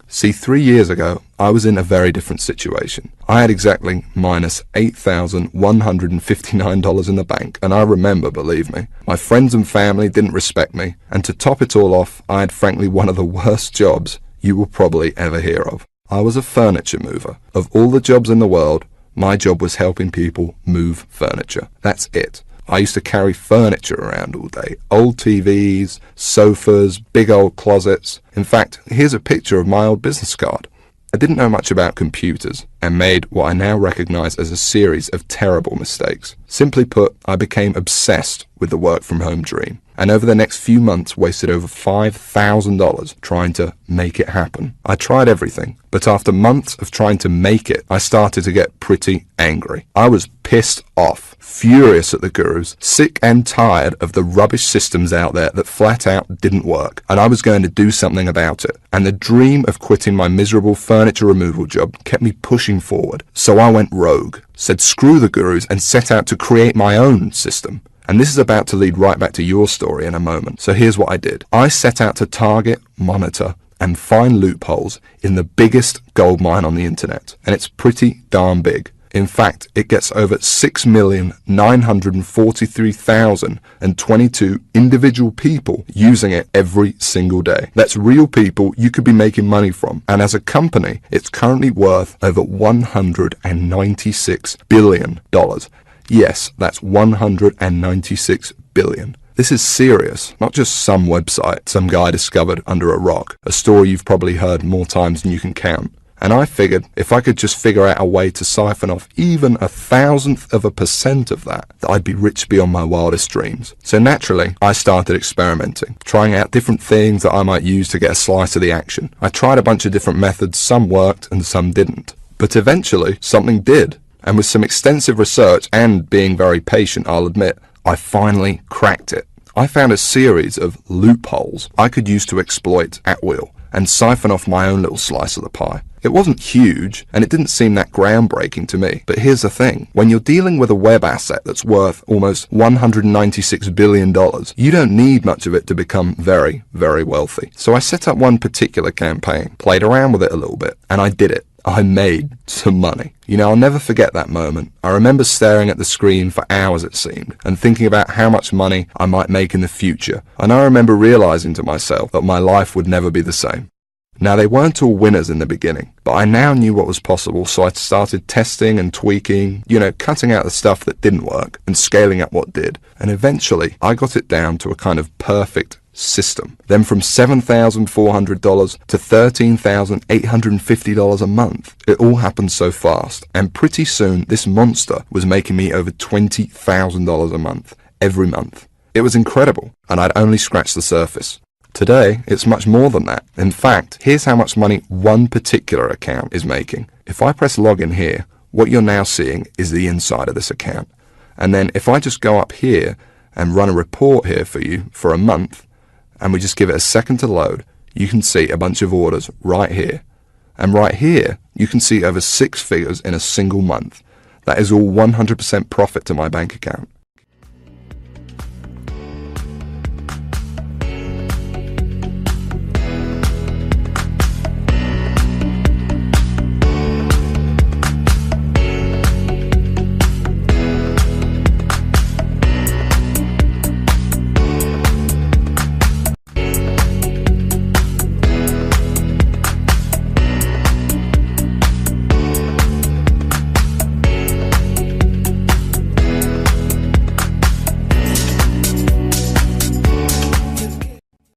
See, 3 years ago, I was in a very different situation. I had exactly minus $8,159 in the bank, and I remember, believe me, my friends and family didn't respect me, and to top it all off, I had frankly one of the worst jobs you will probably ever hear of. I was a furniture mover. Of all the jobs in the world, my job was helping people move furniture. That's it. I used to carry furniture around all day. Old TVs, sofas, big old closets. In fact, here's a picture of my old business card. I didn't know much about computers and made what I now recognize as a series of terrible mistakes. Simply put, I became obsessed with the work from home dream, and over the next few months wasted over $5,000 trying to make it happen. I tried everything, but after months of trying to make it, I started to get pretty angry. I was pissed off, furious at the gurus, sick and tired of the rubbish systems out there that flat out didn't work, and I was going to do something about it. And the dream of quitting my miserable furniture removal job kept me pushing forward. So I went rogue, said screw the gurus, and set out to create my own system. And this is about to lead right back to your story in a moment. So here's what I did. I set out to target, monitor, and find loopholes in the biggest gold mine on the internet. And it's pretty darn big. In fact, it gets over 6,943,022 individual people using it every single day. That's real people you could be making money from. And as a company, it's currently worth over $196 billion. Yes, that's 196 billion. This is serious, not just some website some guy discovered under a rock, a story you've probably heard more times than you can count. And I figured if I could just figure out a way to siphon off even 1,000% of that, I'd be rich beyond my wildest dreams. So naturally, I started experimenting, trying out different things that I might use to get a slice of the action. I tried a bunch of different methods, some worked and some didn't. But eventually, something did. And with some extensive research and being very patient, I'll admit, I finally cracked it. I found a series of loopholes I could use to exploit at will and siphon off my own little slice of the pie. It wasn't huge, and it didn't seem that groundbreaking to me. But here's the thing. When you're dealing with a web asset that's worth almost $196 billion, you don't need much of it to become very, very wealthy. So I set up one particular campaign, played around with it a little bit, and I did it. I made some money. You know, I'll never forget that moment. I remember staring at the screen for hours, it seemed, and thinking about how much money I might make in the future. And I remember realizing to myself that my life would never be the same. Now, they weren't all winners in the beginning, but I now knew what was possible, so I started testing and tweaking, cutting out the stuff that didn't work and scaling up what did. And eventually, I got it down to a kind of perfect system. Then from $7,400 to $13,850 a month. It all happened so fast, and pretty soon this monster was making me over $20,000 a month, every month. It was incredible, and I'd only scratched the surface. Today, it's much more than that. In fact, here's how much money one particular account is making. If I press login here, what you're now seeing is the inside of this account. And then if I just go up here and run a report here for you for a month, and we just give it a second to load, you can see a bunch of orders right here. And right here, you can see over 6 figures in a single month. That is all 100% profit to my bank account.